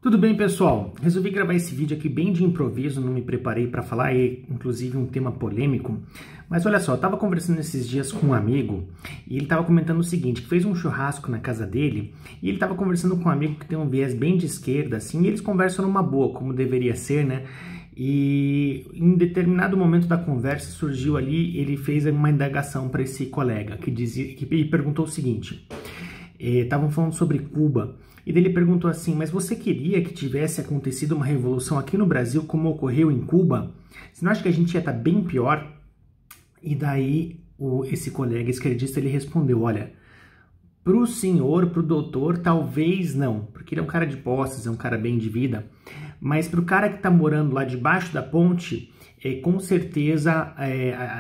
Tudo bem, pessoal? Resolvi gravar esse vídeo aqui bem de improviso, não me preparei para falar, inclusive um tema polêmico. Mas olha só, eu estava conversando esses dias com um amigo e ele estava comentando o seguinte, que fez um churrasco na casa dele e ele estava conversando com um amigo que tem um viés bem de esquerda, assim, e eles conversam numa boa, como deveria ser, né? E em determinado momento da conversa surgiu ali, ele fez uma indagação para esse colega que perguntou o seguinte, estavam falando sobre Cuba. E daí ele perguntou assim, mas você queria que tivesse acontecido uma revolução aqui no Brasil como ocorreu em Cuba? Você não acha que a gente ia estar bem pior? E daí esse colega esquerdista ele respondeu, olha, pro senhor, pro doutor, talvez não, porque ele é um cara de posses, é um cara bem de vida, mas pro cara que tá morando lá debaixo da ponte, com certeza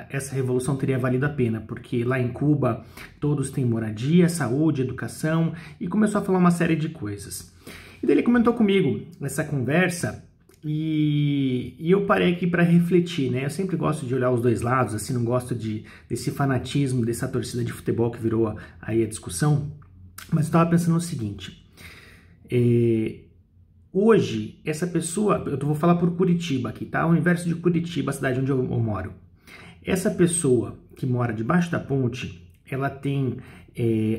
essa revolução teria valido a pena, porque lá em Cuba todos têm moradia, saúde, educação, e começou a falar uma série de coisas. E daí ele comentou comigo nessa conversa, e eu parei aqui para refletir, né? Eu sempre gosto de olhar os dois lados, assim, não gosto desse fanatismo, dessa torcida de futebol que virou aí a discussão, mas eu estava pensando o seguinte, hoje, essa pessoa, eu vou falar por Curitiba aqui, tá? O inverso de Curitiba, a cidade onde eu moro. Essa pessoa que mora debaixo da ponte, ela tem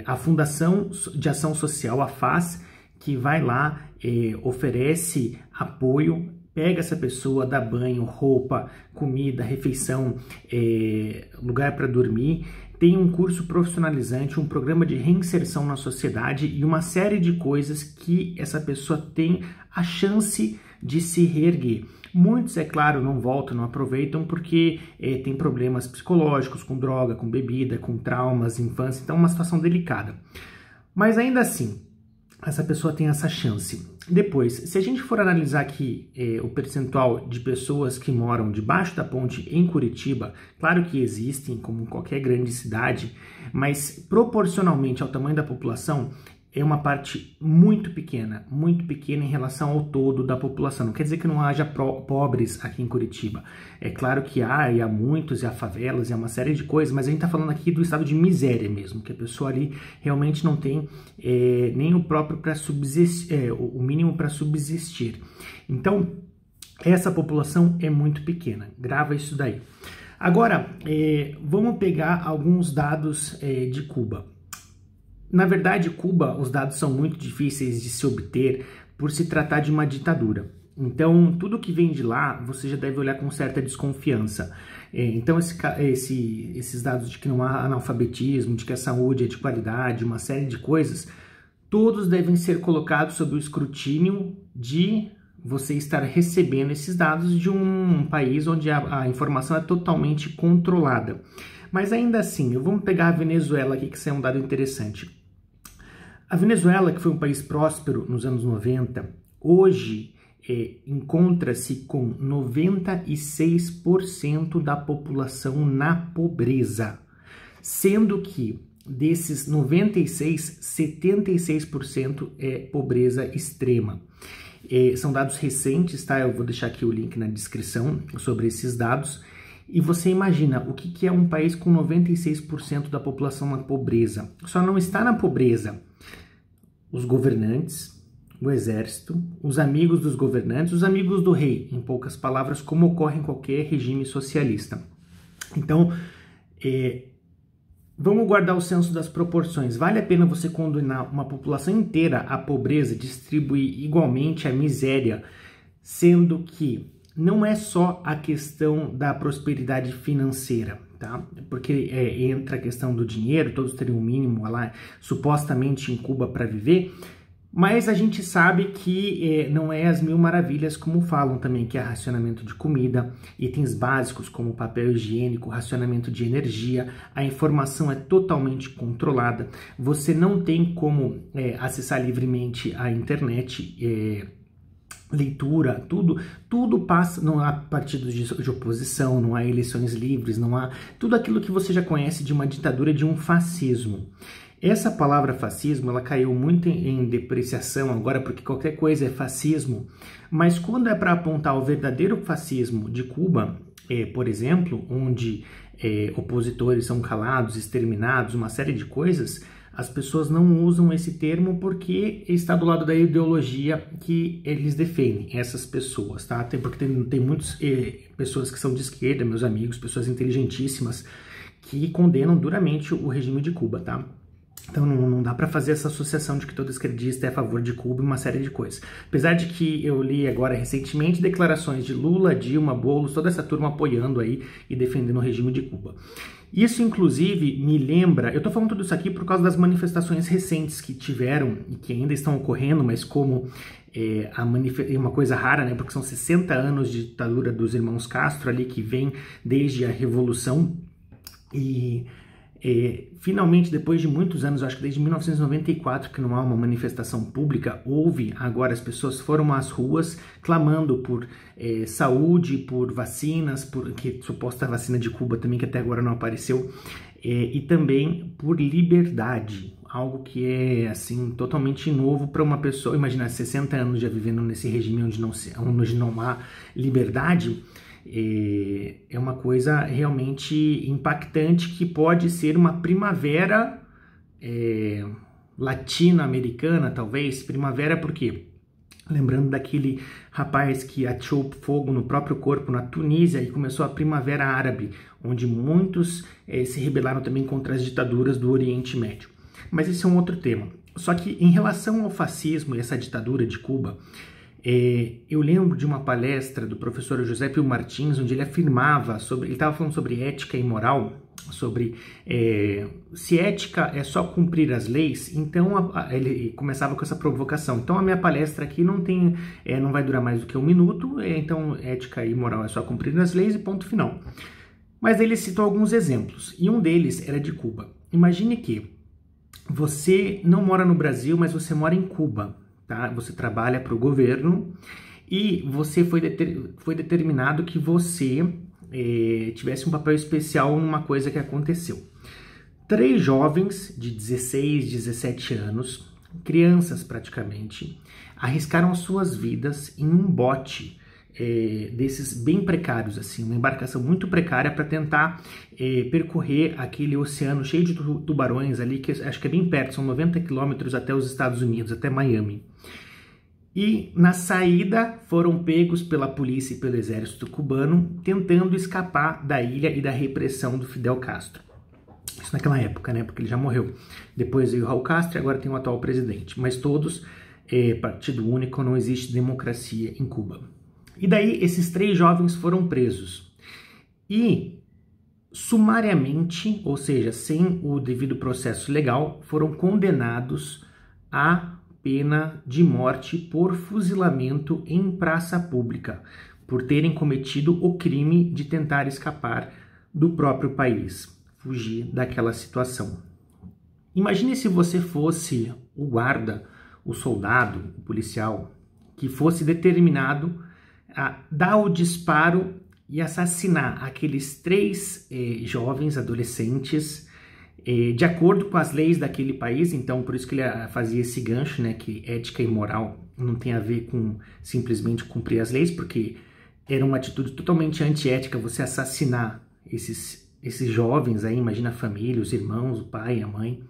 a Fundação de Ação Social, a FAS, que vai lá, oferece apoio, pega essa pessoa, dá banho, roupa, comida, refeição, lugar para dormir, tem um curso profissionalizante, um programa de reinserção na sociedade e uma série de coisas que essa pessoa tem a chance de se reerguer. Muitos, é claro, não voltam, não aproveitam porque tem problemas psicológicos, com droga, com bebida, com traumas, infância, então é uma situação delicada. Mas ainda assim, essa pessoa tem essa chance. Depois, se a gente for analisar aqui o percentual de pessoas que moram debaixo da ponte em Curitiba, claro que existem, como em qualquer grande cidade, mas proporcionalmente ao tamanho da população, é uma parte muito pequena em relação ao todo da população. Não quer dizer que não haja pobres aqui em Curitiba. É claro que há, e há muitos, e há favelas, e há uma série de coisas, mas a gente está falando aqui do estado de miséria mesmo, que a pessoa ali realmente não tem nem o próprio para subsistir, o mínimo para subsistir. Então, essa população é muito pequena. Grava isso daí. Agora, vamos pegar alguns dados de Cuba. Na verdade, Cuba, os dados são muito difíceis de se obter por se tratar de uma ditadura. Então, tudo que vem de lá, você já deve olhar com certa desconfiança. Então, esses dados de que não há analfabetismo, de que a saúde é de qualidade, uma série de coisas, todos devem ser colocados sob o escrutínio de você estar recebendo esses dados de um país onde a informação é totalmente controlada. Mas ainda assim, vamos pegar a Venezuela aqui, que isso é um dado interessante. A Venezuela, que foi um país próspero nos anos 90, hoje encontra-se com 96% da população na pobreza, sendo que desses 96, 76% é pobreza extrema. São dados recentes, tá? Eu vou deixar aqui o link na descrição sobre esses dados. E você imagina o que é um país com 96% da população na pobreza. Só não está na pobreza os governantes, o exército, os amigos dos governantes, os amigos do rei, em poucas palavras, como ocorre em qualquer regime socialista. Então, vamos guardar o senso das proporções. Vale a pena você condenar uma população inteira à pobreza, distribuir igualmente a miséria, sendo que não é só a questão da prosperidade financeira, tá? Porque entra a questão do dinheiro, todos teriam um mínimo lá, supostamente em Cuba para viver, mas a gente sabe que não é as mil maravilhas como falam também, que é racionamento de comida, itens básicos como papel higiênico, racionamento de energia, a informação é totalmente controlada, você não tem como acessar livremente a internet, leitura, tudo passa, não há partidos de oposição, não há eleições livres, não há tudo aquilo que você já conhece de uma ditadura, de um fascismo. Essa palavra fascismo, ela caiu muito em depreciação agora, porque qualquer coisa é fascismo, mas quando é para apontar o verdadeiro fascismo de Cuba, por exemplo, onde opositores são calados, exterminados, uma série de coisas, as pessoas não usam esse termo porque está do lado da ideologia que eles defendem, essas pessoas, tá? Porque tem muitas pessoas que são de esquerda, meus amigos, pessoas inteligentíssimas, que condenam duramente o regime de Cuba, tá? Então não dá para fazer essa associação de que todo esquerdista é a favor de Cuba e uma série de coisas. Apesar de que eu li agora recentemente declarações de Lula, Dilma, Boulos, toda essa turma apoiando aí e defendendo o regime de Cuba. Isso, inclusive, me lembra... Eu tô falando tudo isso aqui por causa das manifestações recentes que tiveram e que ainda estão ocorrendo, mas como é uma coisa rara, né? Porque são 60 anos de ditadura dos irmãos Castro ali, que vem desde a Revolução e... finalmente, depois de muitos anos, acho que desde 1994 que não há uma manifestação pública, houve, agora as pessoas foram às ruas clamando por saúde, por vacinas, por que suposta vacina de Cuba também, que até agora não apareceu, e também por liberdade, algo que é assim totalmente novo para uma pessoa. Imagina 60 anos já vivendo nesse regime onde não há liberdade. É uma coisa realmente impactante que pode ser uma primavera latino-americana, talvez. Primavera por quê? Lembrando daquele rapaz que ateou fogo no próprio corpo na Tunísia e começou a Primavera Árabe, onde muitos se rebelaram também contra as ditaduras do Oriente Médio. Mas esse é um outro tema. Só que em relação ao fascismo e essa ditadura de Cuba, eu lembro de uma palestra do professor José Pio Martins, onde ele afirmava ele estava falando sobre ética e moral, sobre se ética é só cumprir as leis, então ele começava com essa provocação. Então a minha palestra aqui não vai durar mais do que 1 minuto, então ética e moral é só cumprir as leis e ponto final. Mas ele citou alguns exemplos, e um deles era de Cuba. Imagine que você não mora no Brasil, mas você mora em Cuba. Tá? Você trabalha para o governo e você foi determinado que você tivesse um papel especial numa coisa que aconteceu. 3 jovens de 16, 17 anos, crianças praticamente, arriscaram suas vidas em um bote desses bem precários, assim, uma embarcação muito precária para tentar percorrer aquele oceano cheio de tubarões ali, que acho que é bem perto, são 90 quilômetros até os Estados Unidos, até Miami. E na saída foram pegos pela polícia e pelo exército cubano, tentando escapar da ilha e da repressão do Fidel Castro. Isso naquela época, né? Porque ele já morreu. Depois veio o Raul Castro e agora tem o atual presidente. Mas todos, partido único, não existe democracia em Cuba. E daí esses 3 jovens foram presos. E sumariamente, ou seja, sem o devido processo legal, foram condenados a pena de morte por fuzilamento em praça pública, por terem cometido o crime de tentar escapar do próprio país, fugir daquela situação. Imagine se você fosse o guarda, o soldado, o policial, que fosse determinado a dar o disparo e assassinar aqueles 3 jovens adolescentes de acordo com as leis daquele país. Então por isso que ele fazia esse gancho, né, que ética e moral não tem a ver com simplesmente cumprir as leis, porque era uma atitude totalmente antiética você assassinar esses jovens aí, imagina a família, os irmãos, o pai, a mãe,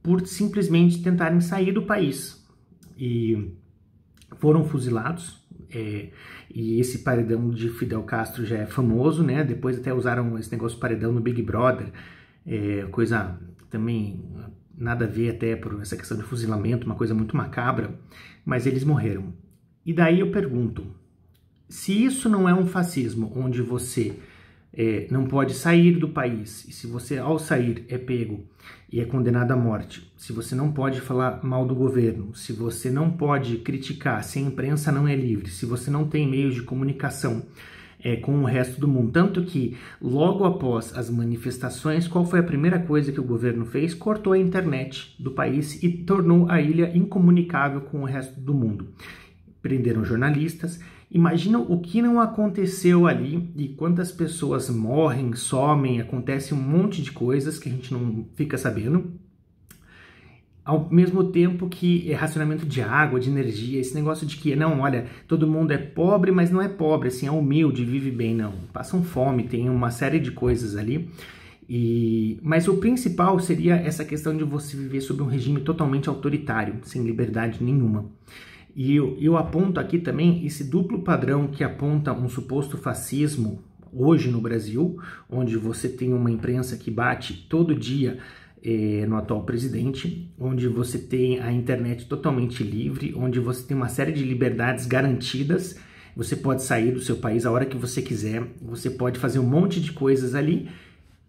por simplesmente tentarem sair do país. E foram fuzilados, e esse paredão de Fidel Castro já é famoso, né? Depois até usaram esse negócio de paredão no Big Brother, coisa também nada a ver até por essa questão de fuzilamento, uma coisa muito macabra, mas eles morreram. E daí eu pergunto, se isso não é um fascismo, onde você não pode sair do país, e se você ao sair é pego e é condenado à morte, se você não pode falar mal do governo, se você não pode criticar, se a imprensa não é livre, se você não tem meios de comunicação com o resto do mundo, tanto que logo após as manifestações, qual foi a primeira coisa que o governo fez? Cortou a internet do país e tornou a ilha incomunicável com o resto do mundo. Prenderam jornalistas. Imagina o que não aconteceu ali e quantas pessoas morrem, somem, acontece um monte de coisas que a gente não fica sabendo. Ao mesmo tempo que racionamento de água, de energia, esse negócio de que, não, olha, todo mundo é pobre, mas não é pobre, assim, é humilde, vive bem, não. Passam fome, tem uma série de coisas ali. Mas o principal seria essa questão de você viver sob um regime totalmente autoritário, sem liberdade nenhuma. E eu aponto aqui também esse duplo padrão que aponta um suposto fascismo hoje no Brasil, onde você tem uma imprensa que bate todo dia no atual presidente, onde você tem a internet totalmente livre, onde você tem uma série de liberdades garantidas, você pode sair do seu país a hora que você quiser, você pode fazer um monte de coisas ali.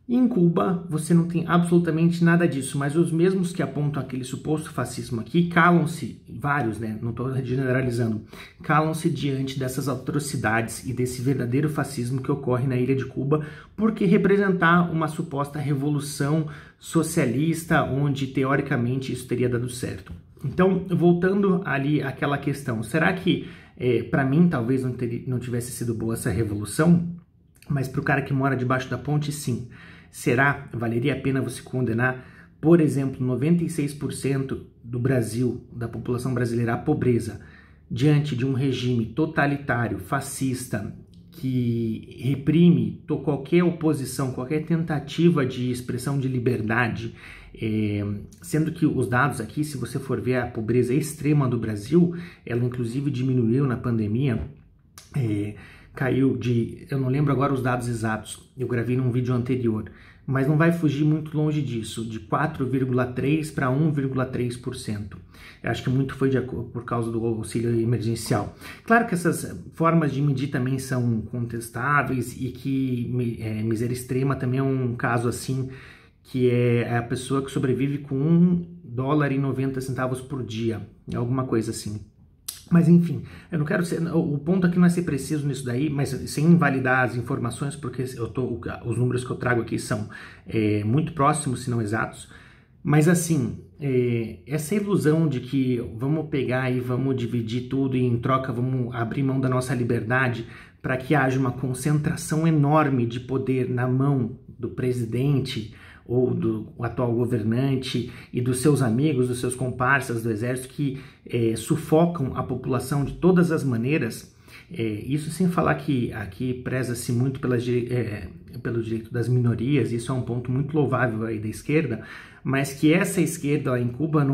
E em Cuba você não tem absolutamente nada disso, mas os mesmos que apontam aquele suposto fascismo aqui calam-se, vários, né? Não estou generalizando, calam-se diante dessas atrocidades e desse verdadeiro fascismo que ocorre na ilha de Cuba, porque representar uma suposta revolução socialista, onde teoricamente isso teria dado certo. Então, voltando ali àquela questão, será que para mim talvez não tivesse sido boa essa revolução, mas para o cara que mora debaixo da ponte, sim. Será? Valeria a pena você condenar, por exemplo, 96% do Brasil, da população brasileira, à pobreza, diante de um regime totalitário, fascista, que reprime qualquer oposição, qualquer tentativa de expressão de liberdade, sendo que os dados aqui, se você for ver a pobreza extrema do Brasil, ela inclusive diminuiu na pandemia, caiu eu não lembro agora os dados exatos, eu gravei num vídeo anterior, mas não vai fugir muito longe disso, de 4,3% para 1,3%. Eu acho que muito foi por causa do auxílio emergencial. Claro que essas formas de medir também são contestáveis e que miséria extrema também é um caso assim, que é a pessoa que sobrevive com $1,90 por dia, alguma coisa assim. Mas enfim, eu não quero ser, o ponto aqui não é ser preciso nisso daí, mas sem invalidar as informações, porque os números que eu trago aqui são muito próximos, se não exatos. Mas assim, essa ilusão de que vamos pegar e vamos dividir tudo e em troca vamos abrir mão da nossa liberdade para que haja uma concentração enorme de poder na mão do presidente ou do atual governante e dos seus amigos, dos seus comparsas do exército que sufocam a população de todas as maneiras, isso sem falar que aqui preza-se muito pelo direito das minorias, isso é um ponto muito louvável aí da esquerda, mas que essa esquerda lá em Cuba,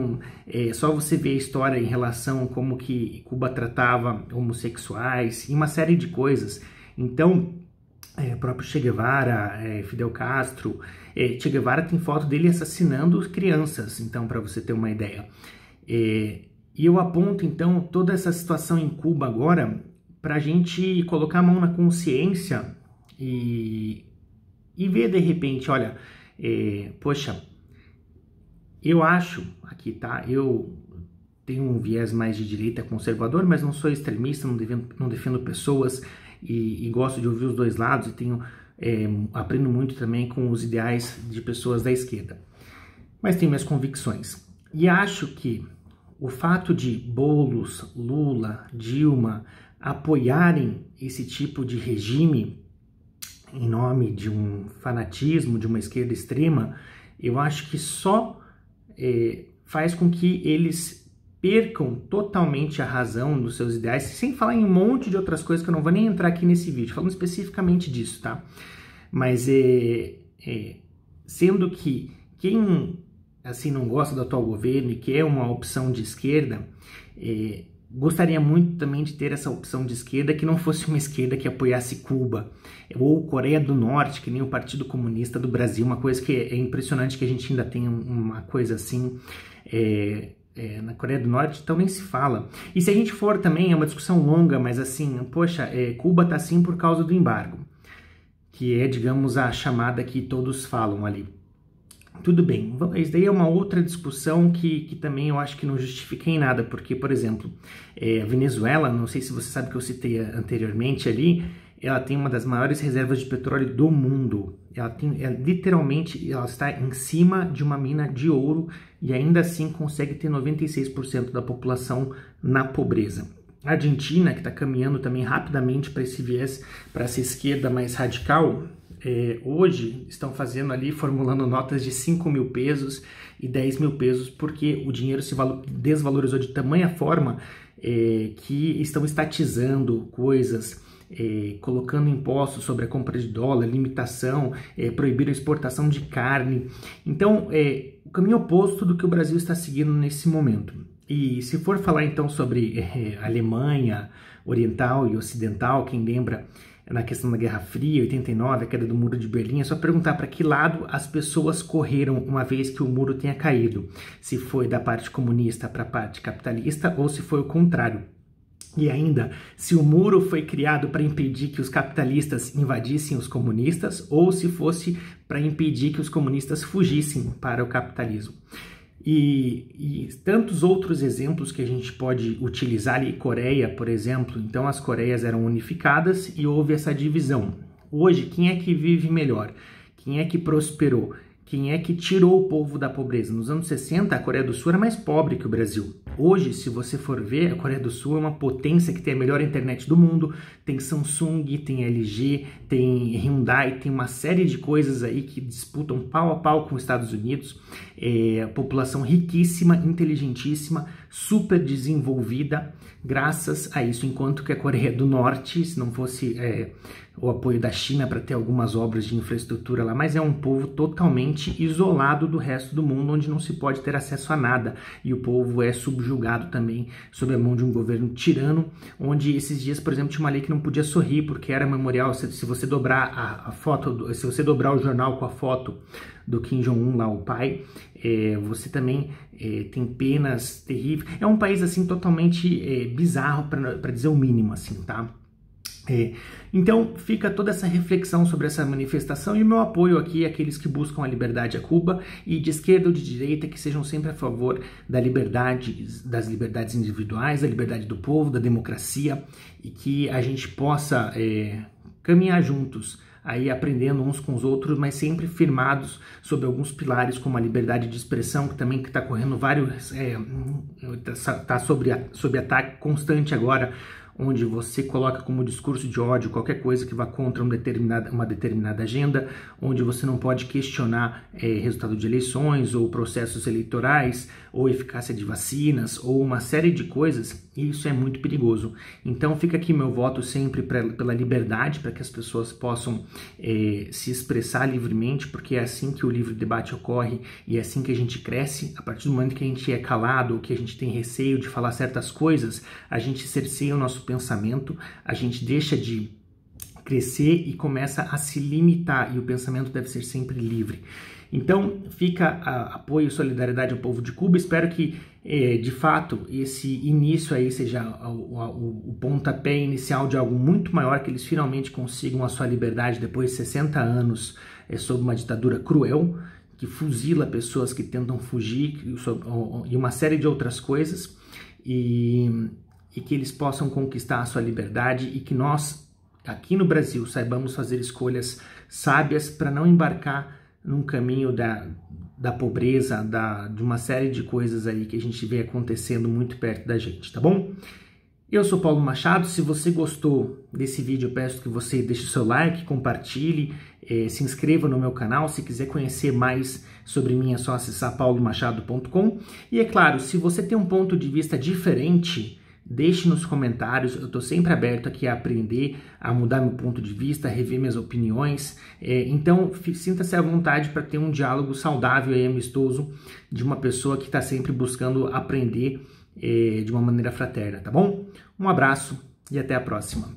só você vê a história em relação a como que Cuba tratava homossexuais e uma série de coisas. Então, o próprio Che Guevara, Fidel Castro, Che Guevara tem foto dele assassinando crianças, então, para você ter uma ideia. E eu aponto, então, toda essa situação em Cuba agora para a gente colocar a mão na consciência e ver, de repente, olha, poxa, eu acho, aqui tá, eu tenho um viés mais de direita conservador, mas não sou extremista, não defendo pessoas e gosto de ouvir os dois lados e aprendo muito também com os ideais de pessoas da esquerda. Mas tenho minhas convicções. E acho que o fato de Boulos, Lula, Dilma apoiarem esse tipo de regime em nome de um fanatismo, de uma esquerda extrema, eu acho que só faz com que eles percam totalmente a razão dos seus ideais, sem falar em um monte de outras coisas que eu não vou nem entrar aqui nesse vídeo, falando especificamente disso, tá? Mas sendo que quem assim não gosta do atual governo e quer uma opção de esquerda, gostaria muito também de ter essa opção de esquerda que não fosse uma esquerda que apoiasse Cuba ou Coreia do Norte, que nem o Partido Comunista do Brasil, uma coisa que é impressionante que a gente ainda tem uma coisa assim na Coreia do Norte, então nem se fala. E se a gente for também, é uma discussão longa, mas assim, poxa, Cuba tá assim por causa do embargo, que é, digamos, a chamada que todos falam ali. Tudo bem, isso daí é uma outra discussão que também eu acho que não justifica em nada, porque, por exemplo, a Venezuela, não sei se você sabe que eu citei anteriormente ali, ela tem uma das maiores reservas de petróleo do mundo. Literalmente, ela está em cima de uma mina de ouro e ainda assim consegue ter 96% da população na pobreza. A Argentina, que está caminhando também rapidamente para esse viés, para essa esquerda mais radical, hoje estão fazendo ali, formulando notas de 5 mil pesos e 10 mil pesos, porque o dinheiro se desvalorizou de tamanha forma que estão estatizando coisas, colocando impostos sobre a compra de dólar, limitação, proibir a exportação de carne. Então, o caminho oposto do que o Brasil está seguindo nesse momento. E se for falar então sobre Alemanha Oriental e Ocidental, quem lembra na questão da Guerra Fria, 89, a queda do Muro de Berlim, é só perguntar para que lado as pessoas correram uma vez que o muro tenha caído. Se foi da parte comunista para a parte capitalista ou se foi o contrário. E ainda, se o muro foi criado para impedir que os capitalistas invadissem os comunistas ou se fosse para impedir que os comunistas fugissem para o capitalismo. E tantos outros exemplos que a gente pode utilizar ali, Coreia, por exemplo. Então as Coreias eram unificadas e houve essa divisão. Hoje, quem é que vive melhor? Quem é que prosperou? Quem é que tirou o povo da pobreza? Nos anos 60, a Coreia do Sul era mais pobre que o Brasil. Hoje, se você for ver, a Coreia do Sul é uma potência que tem a melhor internet do mundo, tem Samsung, tem LG, tem Hyundai, tem uma série de coisas aí que disputam pau a pau com os Estados Unidos. População riquíssima, inteligentíssima, super desenvolvida, graças a isso. Enquanto que a Coreia do Norte, se não fosse o apoio da China para ter algumas obras de infraestrutura lá, mas é um povo totalmente isolado do resto do mundo, onde não se pode ter acesso a nada, e o povo é subjugado também sob a mão de um governo tirano, onde esses dias, por exemplo, tinha uma lei que não podia sorrir, porque era memorial. Se você dobrar a foto, se você dobrar o jornal com a foto do Kim Jong-un lá, o pai, você também tem penas terríveis. É um país assim totalmente bizarro, para dizer o mínimo, assim, tá? Então fica toda essa reflexão sobre essa manifestação e o meu apoio aqui àqueles que buscam a liberdade a Cuba, e de esquerda ou de direita, que sejam sempre a favor da liberdade, das liberdades individuais, da liberdade do povo, da democracia, e que a gente possa caminhar juntos, aí aprendendo uns com os outros, mas sempre firmados sobre alguns pilares, como a liberdade de expressão, que também está correndo vários, está sob ataque constante agora, onde você coloca como discurso de ódio qualquer coisa que vá contra uma determinada agenda, onde você não pode questionar resultado de eleições, ou processos eleitorais, ou eficácia de vacinas, ou uma série de coisas, e isso é muito perigoso. Então fica aqui meu voto sempre pela liberdade, para que as pessoas possam se expressar livremente, porque é assim que o livre debate ocorre, e é assim que a gente cresce. A partir do momento que a gente é calado, ou que a gente tem receio de falar certas coisas, a gente cerceia o nosso pensamento, a gente deixa de crescer e começa a se limitar, e o pensamento deve ser sempre livre. Então fica apoio e solidariedade ao povo de Cuba. Espero que de fato esse início aí seja o pontapé inicial de algo muito maior, que eles finalmente consigam a sua liberdade depois de 60 anos sob uma ditadura cruel, que fuzila pessoas que tentam fugir, e uma série de outras coisas, e que eles possam conquistar a sua liberdade, e que nós, aqui no Brasil, saibamos fazer escolhas sábias para não embarcar num caminho da pobreza, de uma série de coisas aí que a gente vê acontecendo muito perto da gente, tá bom? Eu sou Paulo Machado. Se você gostou desse vídeo, eu peço que você deixe o seu like, compartilhe, se inscreva no meu canal. Se quiser conhecer mais sobre mim, é só acessar paulomachado.com. E é claro, se você tem um ponto de vista diferente, deixe nos comentários. Eu estou sempre aberto aqui a aprender, a mudar meu ponto de vista, a rever minhas opiniões. Então, sinta-se à vontade para ter um diálogo saudável e amistoso de uma pessoa que está sempre buscando aprender de uma maneira fraterna, tá bom? Um abraço e até a próxima.